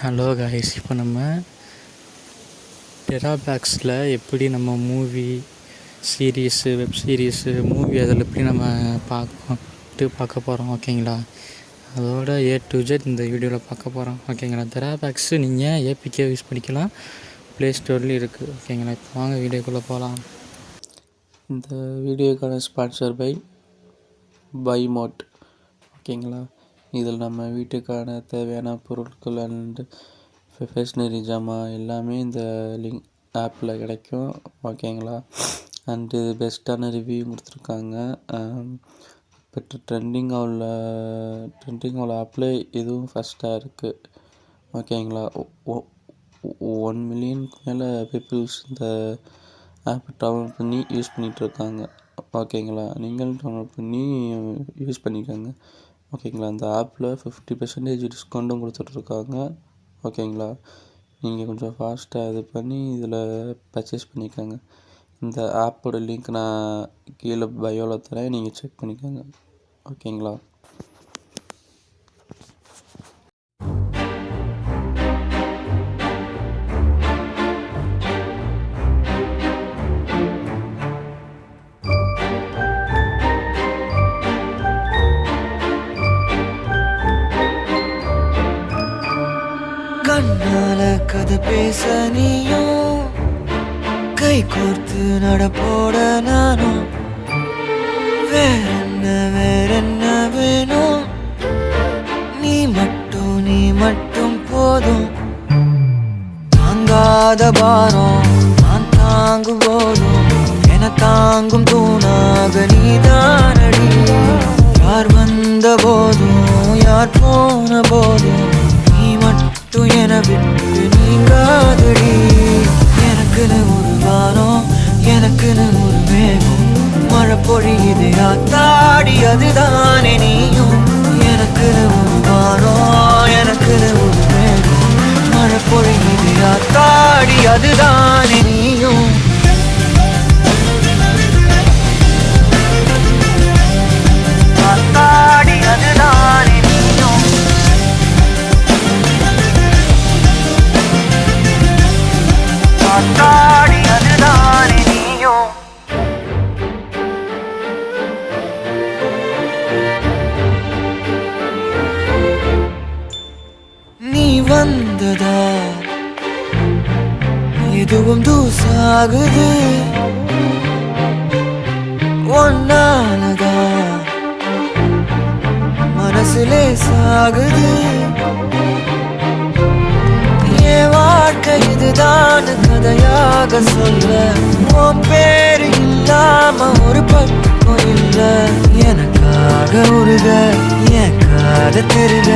Hello guys, இப்போ நம்ம டெராபேக்ஸில் எப்படி நம்ம movie series web series movie அதில் எப்படி நம்ம பார்க்க போகிறோம். ஓகேங்களா? அதோட A to Z இந்த வீடியோவில் பார்க்க போகிறோம். ஓகேங்களா? டெராபேக்ஸு நீங்கள் ஏபிகே யூஸ் பண்ணிக்கலாம், ப்ளே ஸ்டோர்லேயும் இருக்குது. ஓகேங்களா? இப்போ வாங்க வீடியோக்குள்ளே போகலாம். இந்த வீடியோக்கான ஸ்பான்சர் பை மோட். ஓகேங்களா? இதில் நம்ம வீட்டுக்கான தேவையான பொருட்கள் அண்டு ஸ்டேஷ்னரி ஜாமான் எல்லாமே இந்த லிங்க் ஆப்பில் கிடைக்கும். ஓகேங்களா? அண்டு பெஸ்ட்டான ரிவ்யூ கொடுத்துருக்காங்க. இப்போ ட்ரெண்டிங்காக உள்ள ஆப்பில் இதுவும் ஃபஸ்ட்டாக இருக்குது. ஓகேங்களா? 1 மில்லியனுக்கு மேலே பீப்புள்ஸ் இந்த ஆப் டவுன்லோட் பண்ணி யூஸ் பண்ணிகிட்ருக்காங்க. ஓகேங்களா? நீங்களும் டவுன்லோட் பண்ணி யூஸ் பண்ணிக்கோங்க. ஓகேங்களா? அந்த ஆப்பில் 50% டிஸ்கவுண்ட்டும் கொடுத்துட்ருக்காங்க. ஓகேங்களா? நீங்கள் கொஞ்சம் ஃபாஸ்ட்டாக இது பண்ணி இதில் பர்ச்சேஸ் பண்ணிக்கோங்க. இந்த ஆப்போட லிங்க் நான் கீழே பயோவில் தரேன், நீங்கள் செக் பண்ணிக்கோங்க. ஓகேங்களா? கண்ணால கதை பேச நீயும், கை கோர்த்து நடப்போட நானும். வேறென்ன வேணும்? நீ மட்டும் போதும். தாங்காத பாரம் நான் தாங்கும் போதும் என தாங்கும் தூணாக நீதானடி. யார் வந்த போதும் யார் போன போதும் நீ மட்டும் என விட்டு நீங்காதடி. எனக்குன்னு ஒரு வானம், எனக்குன்னு ஒரு மேகம், மழை பொழியுது ஆத்தாடி அதுதானே நீயும். எனக்குன்னு ஒரு வானம், எனக்குன்னு ஒரு மேகம், மழை பொழியுது ஆத்தாடி அதுதானே நீயும். ஆத்தாடி அதுதானே நீயும். ஆத்தாடி அதுதானே நீயும். நீ வந்ததா எதுவும் தூசாகுது, ஒன்னாலதா மனசுலே சாகுது. என் வாழ்க்கை இதுதான் கதையாக சொல்ல, உன் பேரு இல்லாம ஒரு பக்கம் இல்ல. எனக்காக உருக என் காத திருக